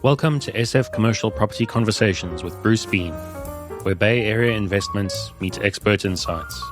Welcome to SF Commercial Property Conversations with Bruce Bean, where Bay Area investments meet expert insights.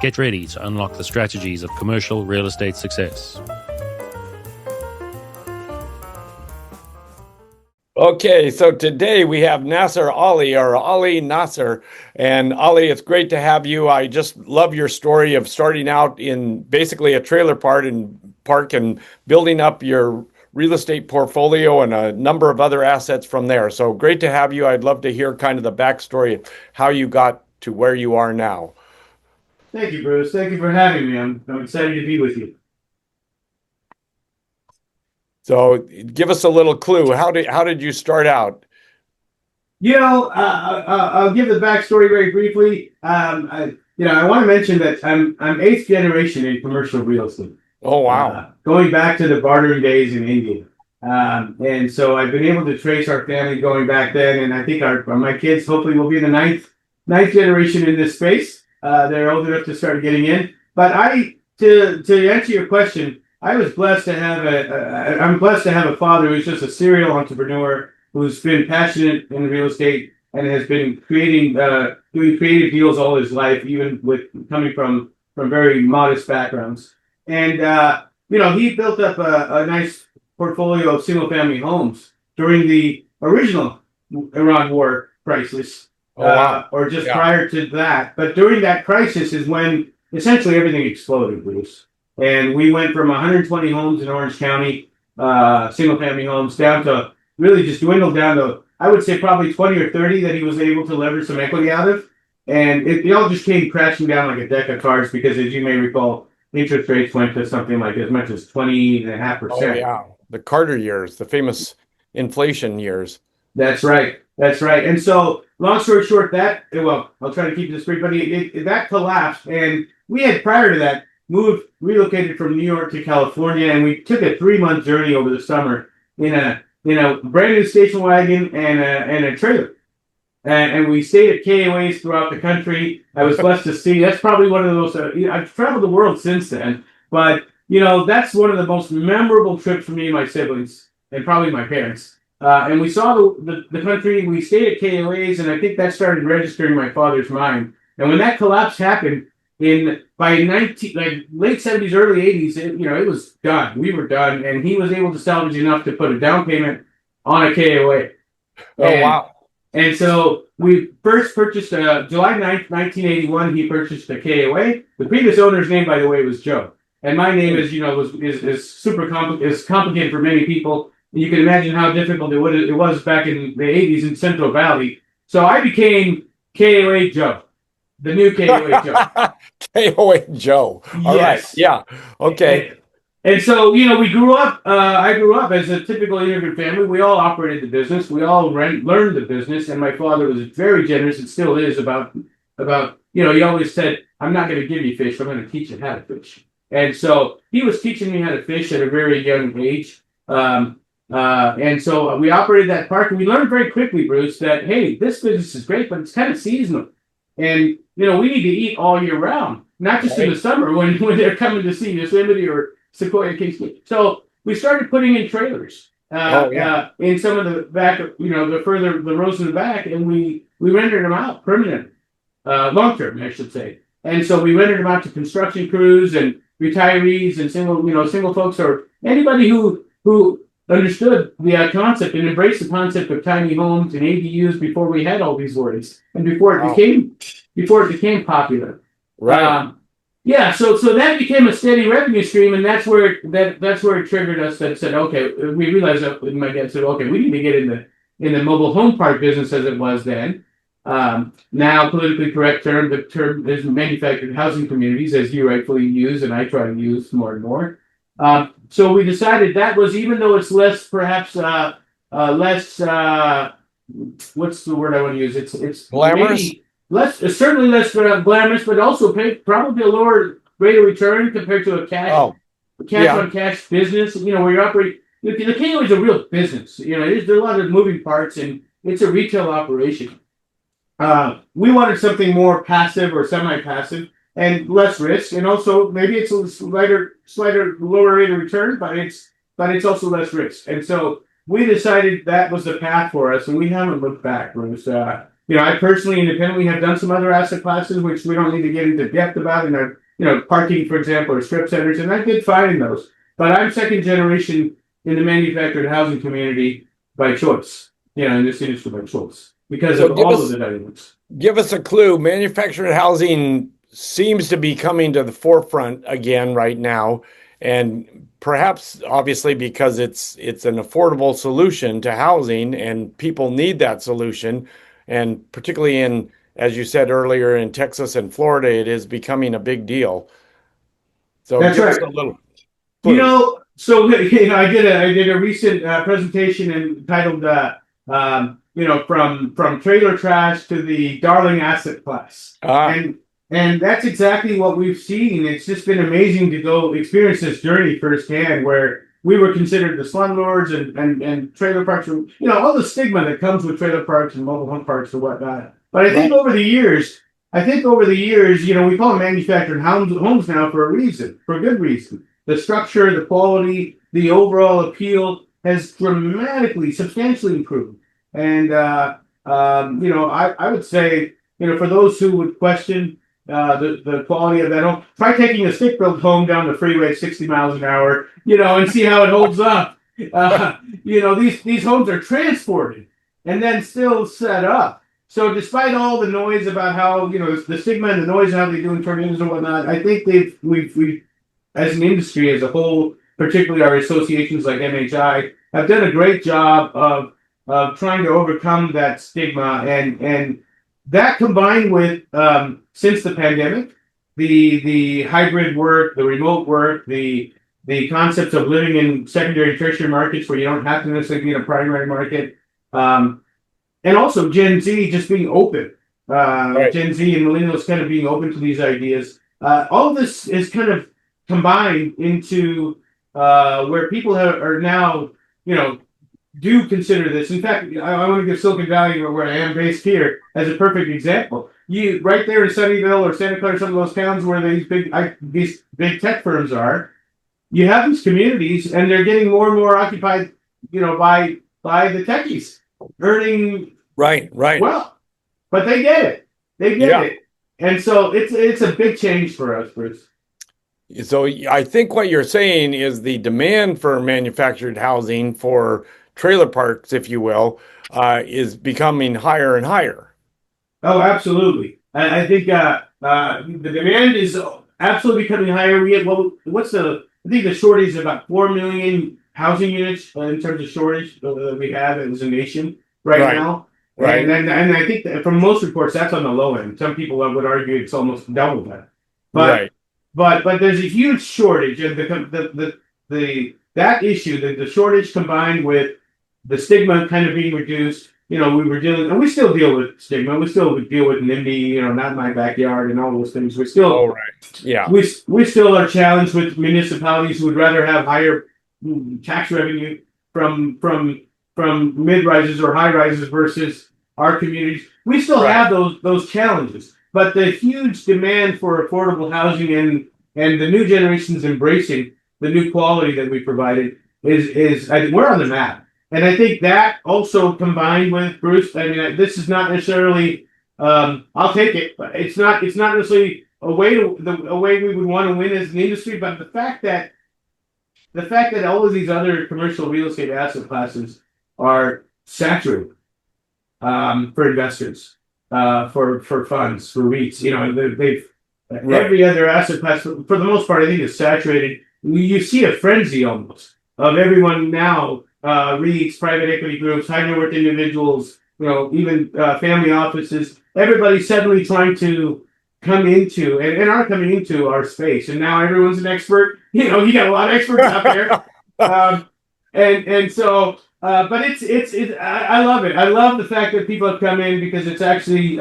Get ready to unlock the strategies of commercial real estate success. Okay, so today we have Nasir Ali, or Ali Nasir. And Ali, it's great to have you. I just love your story of starting out in basically a trailer park and building up your real estate portfolio and a number of other assets from there. So great to have you. I'd love to hear kind of the backstory of how you got to where you are now. Thank you, Bruce. Thank you for having me. I'm excited to be with you. So give us a little clue. How did you start out? I'll give the backstory very briefly. I want to mention that I'm eighth generation in commercial real estate. Oh, wow. Going back to the bartering days in India. And so I've been able to trace our family going back then. And I think my kids hopefully will be the ninth generation in this space. They're old enough to start getting in. But to answer your question, I was blessed to have I'm blessed to have a father who's just a serial entrepreneur who's been passionate in real estate and has been doing creative deals all his life, even with coming from very modest backgrounds. And, he built up a nice portfolio of single family homes during the original Iran war crisis, or just prior to that. But during that crisis is when essentially everything exploded, Bruce. And we went from 120 homes in Orange County, single family homes, down to really just dwindled down to, I would say, probably 20 or 30 that he was able to leverage some equity out of. And it all just came crashing down like a deck of cards because, as you may recall, interest rates went to something like as much as 20.5%. Oh, yeah. The Carter years, the famous inflation years. That's right. And so, long story short, I'll try to keep this brief, but that collapsed. And we had, prior to that, relocated from New York to California, and we took a 3-month journey over the summer in a brand new station wagon and a trailer. And we stayed at KOAs throughout the country. I was blessed to see. That's probably one of the most. I've traveled the world since then, but that's one of the most memorable trips for me and my siblings, and probably my parents. And we saw the country. We stayed at KOAs, and I think that started registering my father's mind. And when that collapse happened by late 70s, early 80s, it was done. We were done, and he was able to salvage enough to put a down payment on a KOA. Wow. And so we first purchased, July 9th, 1981, he purchased a KOA. The previous owner's name, by the way, was Joe. And my name is complicated for many people. You can imagine how difficult it was back in the 80s in Central Valley. So I became KOA Joe, the new KOA Joe. KOA Joe. All right. Yeah. Okay. And so, we grew up, I grew up as a typical immigrant family. We all operated the business. We all learned the business. And my father was very generous and still is about, he always said, I'm not going to give you fish. I'm going to teach you how to fish. And so he was teaching me how to fish at a very young age. And so we operated that park, and we learned very quickly, Bruce, that, hey, this business is great, but it's kind of seasonal. And, we need to eat all year round, not just in the summer when they're coming to see Yosemite or Sequoia Case. So we started putting in trailers in some of the back, the rows in the back, and we rented them out permanent, long-term, I should say. And so we rented them out to construction crews and retirees and single folks, or anybody who understood the concept and embraced the concept of tiny homes and ADUs before we had all these words and before it became popular. Right. So that became a steady revenue stream, and that's where it triggered us. That said, okay, we realized that my dad said, okay, we need to get in the mobile home park business as it was then. Now, politically correct term, the term is manufactured housing communities, as you rightfully use, and I try to use more and more. So we decided that was, even though it's less, perhaps less. What's the word I want to use? It's glamorous. Certainly less glamorous, but also probably a lower rate of return compared to a cash on cash business. Where you operate, the KO is a real business. There's a lot of moving parts, and it's a retail operation. We wanted something more passive or semi-passive and less risk, and also maybe it's a slighter lower rate of return, but it's also less risk. And so we decided that was the path for us, and we haven't looked back. Bruce. I personally, independently, have done some other asset classes, which we don't need to get into depth about, and parking, for example, or strip centers, and I did fine in those. But I'm second generation in the manufactured housing community by choice. In this industry by choice because So of all of the dynamics. give us a clue. Manufactured housing seems to be coming to the forefront again right now, and perhaps obviously because it's an affordable solution to housing, and people need that solution, and particularly in, as you said earlier, in Texas and Florida, it is becoming a big deal. So That's give us right. a little clue. I did a recent presentation entitled from trailer trash to the darling asset class. And that's exactly what we've seen. It's just been amazing to go experience this journey firsthand, where we were considered the slumlords and trailer parks, all the stigma that comes with trailer parks and mobile home parks and whatnot. But I think over the years, we call them manufactured homes now for a reason, for a good reason. The structure, the quality, the overall appeal has dramatically, substantially improved. And I would say, for those who would question the quality of that home, try taking a stick-built home down the freeway at 60 miles an hour, and see how it holds up. These homes are transported and then still set up. So despite all the noise about how, the stigma and the noise and how they do in tornadoes and whatnot, I think we've as an industry as a whole, particularly our associations like MHI, have done a great job of trying to overcome that stigma, and that combined with since the pandemic, the hybrid work, the remote work, the concepts of living in secondary and tertiary markets where you don't have to necessarily be in a primary market, and also Gen Z just being open, right. Gen Z and millennials kind of being open to these ideas. All of this is kind of combined into where people are now, do consider this. In fact, I want to give Silicon Valley, where I am based here, as a perfect example. You right there in Sunnyvale or Santa Clara, some of those towns where these big tech firms are, you have these communities, and they're getting more and more occupied, by the techies, earning right. Well, but they get it. It, and so it's a big change for us, Bruce. So I think what you're saying is the demand for manufactured housing for trailer parks, if you will, is becoming higher and higher. Oh, absolutely. I think the demand is absolutely becoming higher. I think the shortage is about 4 million housing units in terms of shortage that we have as a nation right now. Right. And I think that from most reports, that's on the low end. Some people would argue it's almost double that. But there's a huge shortage, and that issue, the shortage combined with the stigma kind of being reduced. We were dealing, and we still deal with stigma. We still deal with NIMBY, not in my backyard, and all those things. We still, we still are challenged with municipalities who would rather have higher tax revenue from mid-rises or high-rises versus our communities. We still have those challenges. But the huge demand for affordable housing and the new generations embracing the new quality that we provided is I think we're on the map. And I think that also combined with Bruce, I mean, this is not necessarily I'll take it, but it's not necessarily a way we would want to win as an industry, but the fact that all of these other commercial real estate asset classes are saturated for investors. For funds, for REITs, they've every other asset class for the most part, I think, is saturated. You see a frenzy almost of everyone now, REITs, private equity groups, high net worth individuals, even family offices. Everybody's suddenly trying to come into and are coming into our space, and now everyone's an expert. You got a lot of experts out there, and so. But I love it. I love the fact that people have come in because it's actually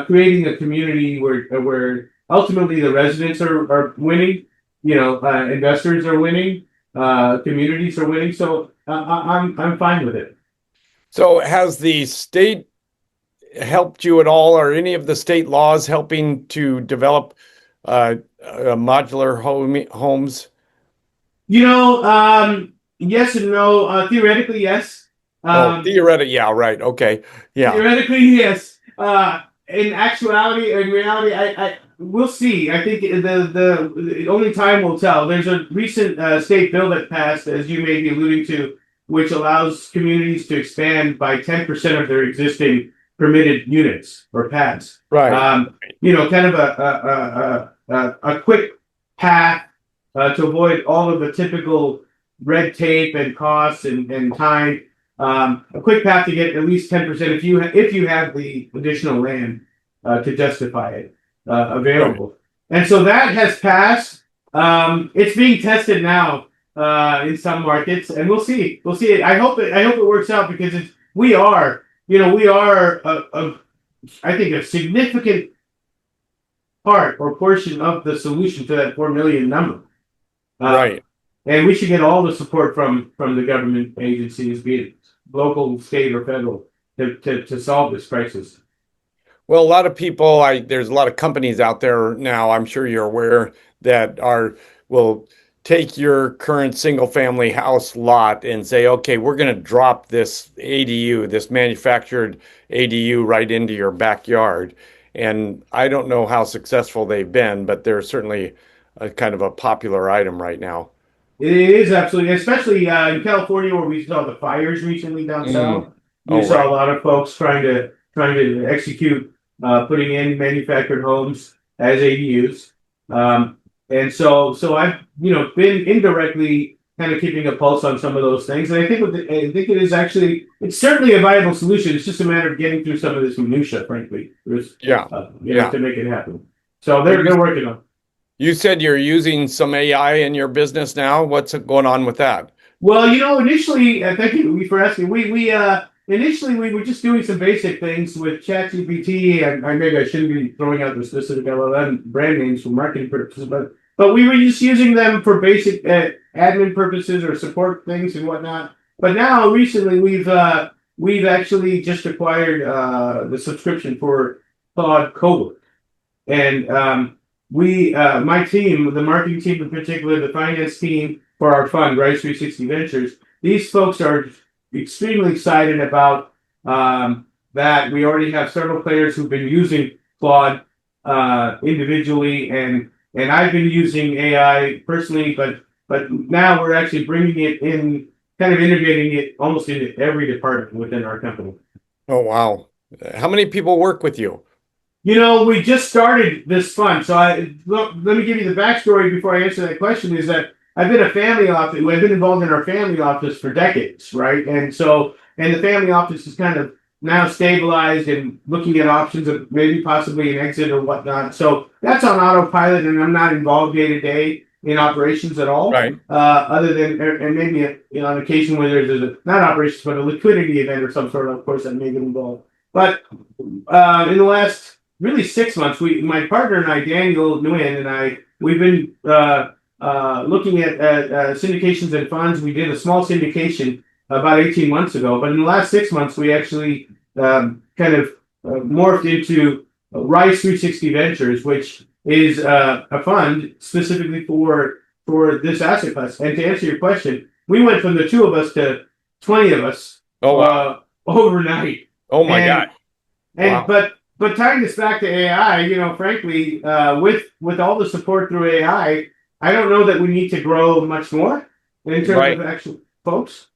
creating a community where ultimately the residents are winning, investors are winning, communities are winning. So I'm fine with it. So has the state helped you at all, or any of the state laws helping to develop modular homes? Yes and no. Theoretically, yes. Oh, Um, theoretically, yeah, right. Okay. Yeah. Theoretically, yes. In actuality, in reality, I we'll see. I think the only time will tell. There's a recent state bill that passed, as you may be alluding to, which allows communities to expand by 10% of their existing permitted units or pads. Right. Kind of a quick path to avoid all of the typical red tape and costs and time. A quick path to get at least 10% if you have the additional land to justify it Right. available. And so that has passed. It's being tested now in some markets, and we'll see. We'll see. I hope it works out because we are I think a significant part or portion of the solution to that 4 million number. Right. And we should get all the support from the government agencies, be it local, state, or federal, to solve this crisis. Well, a lot of people, there's a lot of companies out there now, I'm sure you're aware, that will take your current single family house lot and say, okay, we're going to drop this ADU, this manufactured ADU right into your backyard. And I don't know how successful they've been, but they're certainly a kind of a popular item right now. It is absolutely, especially in California, where we saw the fires recently down south. Mm. You Oh, saw right. a lot of folks trying to execute putting in manufactured homes as ADUs, and so I've been indirectly kind of keeping a pulse on some of those things, and I think it is actually it's certainly a viable solution. It's just a matter of getting through some of this minutia, frankly, Yeah. Yeah. to make it happen. So Well, they're working on. you said you're using some AI in your business now. What's going on with that? Well, initially, thank you for asking. We initially we were just doing some basic things with ChatGPT, and maybe I shouldn't be throwing out the specific LLM brand names for marketing purposes, but we were just using them for basic admin purposes or support things and whatnot. But now, recently, we've actually just acquired the subscription for Claude Cowork, and my team, the marketing team in particular, the finance team for our fund, Rise 360 Ventures, these folks are extremely excited about that. We already have several players who've been using Claude individually, and I've been using AI personally, but now we're actually bringing it in, kind of integrating it almost into every department within our company. Oh, wow. How many people work with you? We just started this fund, so let me give you the backstory before I answer that question. Is that I've been involved in our family office for decades, right? And the family office is kind of now stabilized and looking at options of maybe possibly an exit or whatnot. So that's on autopilot, and I'm not involved day to day in operations at all. Right. Other than and maybe on occasion where there's not operations but a liquidity event or some sort, of course, I may get involved. But in the last really 6 months, my partner and I, Daniel Nguyen, we've been looking at syndications and funds. We did a small syndication about 18 months ago, but in the last 6 months, we actually kind of morphed into Rise 360 Ventures, which is a fund specifically for this asset class. And to answer your question, we went from the two of us to 20 of us. Oh, wow. Overnight. Oh, my God. And wow. But tying this back to AI, frankly, with all the support through AI, I don't know that we need to grow much more in terms of actual folks.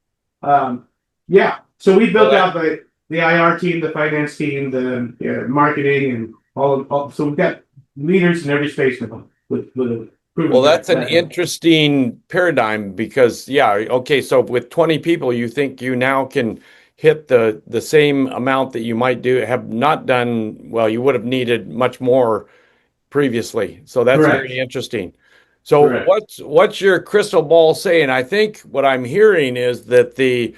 So we built out the IR team, the finance team, the marketing, and all. So we've got leaders in every space now. Well, that's an interesting paradigm because, okay, so with 20 people, you think you now can hit the same amount that you might have not done. Well, you would have needed much more previously. So that's very interesting. So what's your crystal ball saying? I think what I'm hearing is that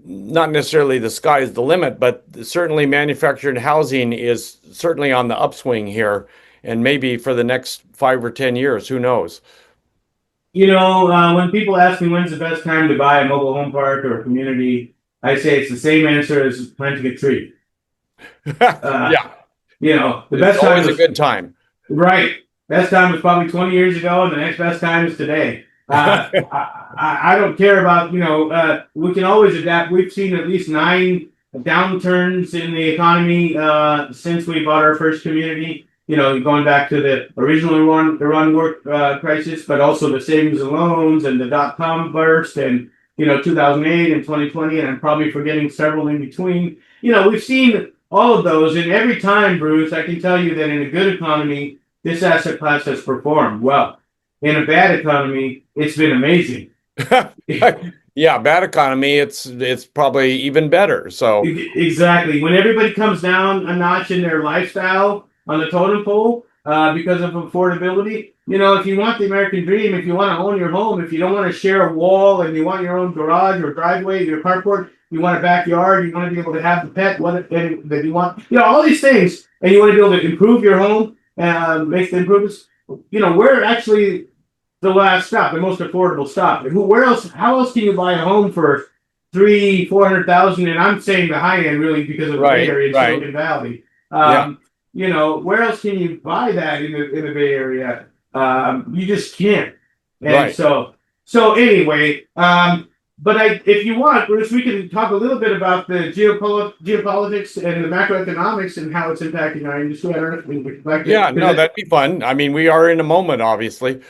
not necessarily the sky is the limit, but certainly manufactured housing is certainly on the upswing here, and maybe for the next 5 or 10 years, who knows? When people ask me when's the best time to buy a mobile home park or a community, I say it's the same answer as planting a tree. The best time is a good time. Right. Best time was probably 20 years ago, and the next best time is today. I don't care about, we can always adapt. We've seen at least 9 downturns in the economy since we bought our first community. Going back to the original Iran war crisis, but also the savings and loans and the dot-com burst and, 2008 and 2020, and I'm probably forgetting several in between. We've seen all of those, and every time, Bruce, I can tell you that in a good economy, this asset class has performed well. In a bad economy, it's been amazing. Yeah, bad economy, it's probably even better. So exactly. When everybody comes down a notch in their lifestyle on the totem pole because of affordability, if you want the American dream, if you want to own your home, if you don't want to share a wall and you want your own garage or driveway, your carport, you want a backyard, you want to be able to have the pet that you want, all these things, and you want to be able to improve your home, make the improvements, we're actually the last stop, the most affordable stop. How else can you buy a home for $300,000-400,000? And I'm saying the high end really because of the Bay Area and Silicon Valley. Where else can you buy that in the Bay Area? You just can't. And so anyway, but if you want, Bruce, we can talk a little bit about the geopolitics and the macroeconomics and how it's impacting our industry. I don't know if we would like that'd be fun. I mean, we are in a moment, obviously.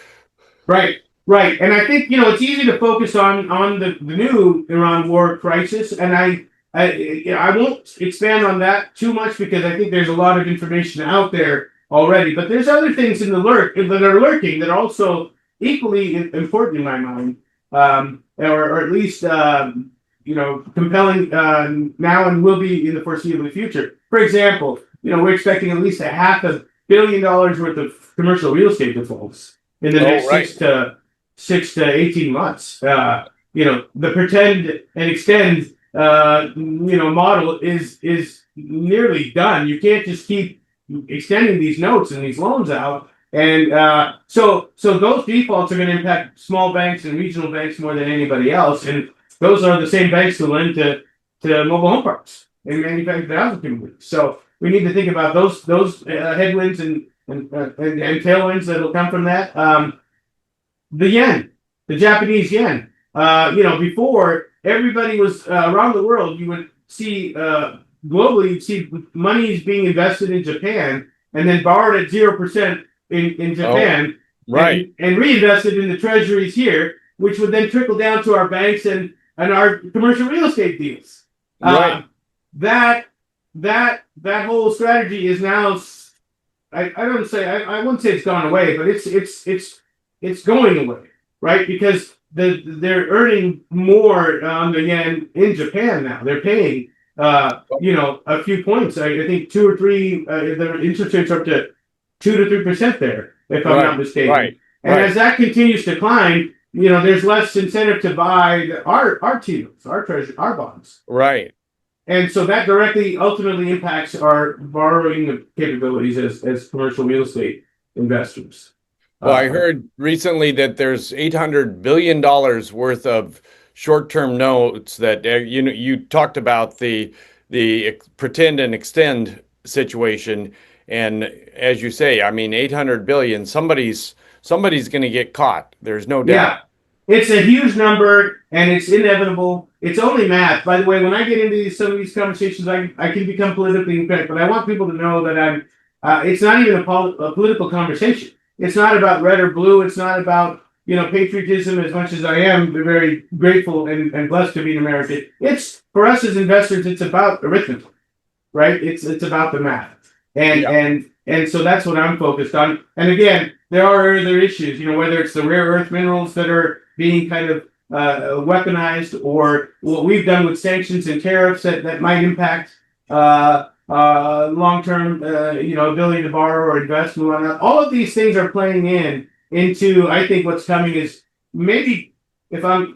Right. And I think, it's easy to focus on the new Iran war crisis. And I won't expand on that too much because I think there's a lot of information out there already. But there's other things that are lurking that are also equally important in my mind, or at least, compelling now and will be in the foreseeable future. For example, we're expecting at least $500 million worth of commercial real estate defaults in the next 6 to 18 months. The pretend and extend, model is nearly done. You can't just keep extending these notes and these loans out. And so those defaults are going to impact small banks and regional banks more than anybody else. And those are the same banks who lend to mobile home parks and manufactured housing communities. So we need to think about those headwinds and tailwinds that will come from that. The yen, the Japanese yen. Before everybody was around the world, you would see globally, you'd see money is being invested in Japan and then borrowed at 0% in Japan, and reinvested in the treasuries here, which would then trickle down to our banks and our commercial real estate deals. That whole strategy is now. I wouldn't say it's gone away, but it's going away, right? Because they're earning more on the yen in Japan now. They're paying, a few points. I think 2 or 3. The interest rates are up to 2 to 3% there, if I'm not mistaken. As that continues to climb, there's less incentive to buy our T-bills, our treasury, our bonds. Right. And so that directly, ultimately impacts our borrowing capabilities as commercial real estate investors. Well, I heard recently that there's $800 billion worth of short-term notes that, you talked about the pretend and extend situation. And as you say, I mean, 800 billion, somebody's going to get caught. There's no doubt. Yeah. It's a huge number, and it's inevitable. It's only math. By the way, when I get into some of these conversations, I can become politically incorrect, but I want people to know that it's not even a political conversation. It's not about red or blue. It's not about, patriotism as much as I am very grateful and blessed to be an American. It's, for us as investors, it's about arithmetic, right? It's about the math. And so that's what I'm focused on. And again, there are other issues, whether it's the rare earth minerals that are being kind of weaponized, or what we've done with sanctions and tariffs that might impact long-term, ability to borrow or invest and whatnot. All of these things are playing into, I think what's coming is maybe if I'm,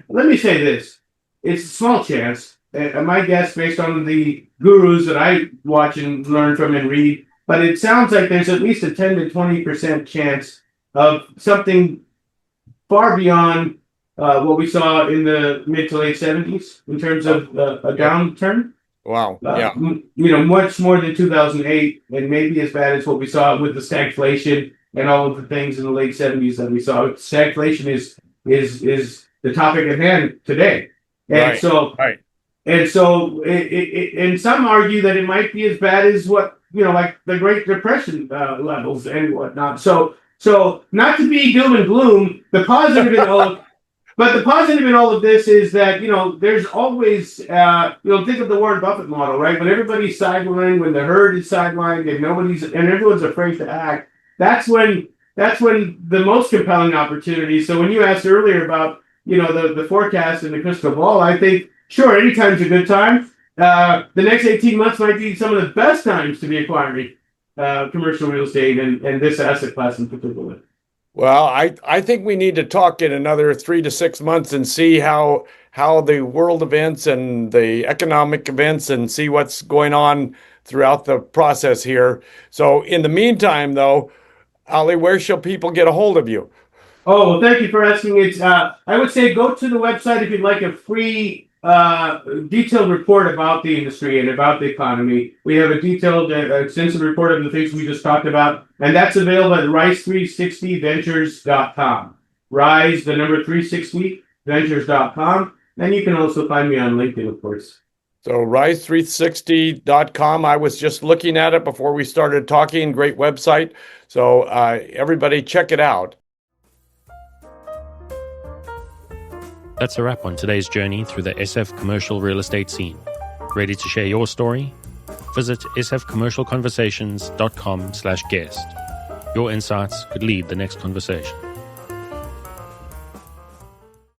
let me say this, it's a small chance. My guess, based on the gurus that I watch and learn from and read, but it sounds like there's at least a 10 to 20% chance of something far beyond what we saw in the mid to late 70s in terms of a downturn. Wow. Much more than 2008, and maybe as bad as what we saw with the stagflation and all of the things in the late 70s that we saw. Stagflation is the topic at hand today. And and some argue that it might be as bad as what, like the Great Depression levels and whatnot. So not to be doom and gloom, the positive in all of this is that, there's always, think of the Warren Buffett model, right? When everybody's sidelined, when the herd is sidelined and everyone's afraid to act, that's when the most compelling opportunity. So when you asked earlier about, the forecast and the crystal ball, I think, sure, anytime's a good time. The next 18 months might be some of the best times to be acquiring commercial real estate and this asset class in particular. Well, I think we need to talk in another 3 to 6 months and see how the world events and the economic events and see what's going on throughout the process here. So in the meantime, though, Ali, where shall people get a hold of you? Oh, well, thank you for asking. It's I would say go to the website if you'd like a free detailed report about the industry and about the economy. We have a detailed, extensive report of the things we just talked about, and that's available at rise360ventures.com. Rise, the number 360ventures.com. And you can also find me on LinkedIn, of course. So rise360.com. I was just looking at it before we started talking. Great website. So everybody check it out. That's a wrap on today's journey through the SF commercial real estate scene. Ready to share your story? Visit sfcommercialconversations.com/guest. Your insights could lead the next conversation.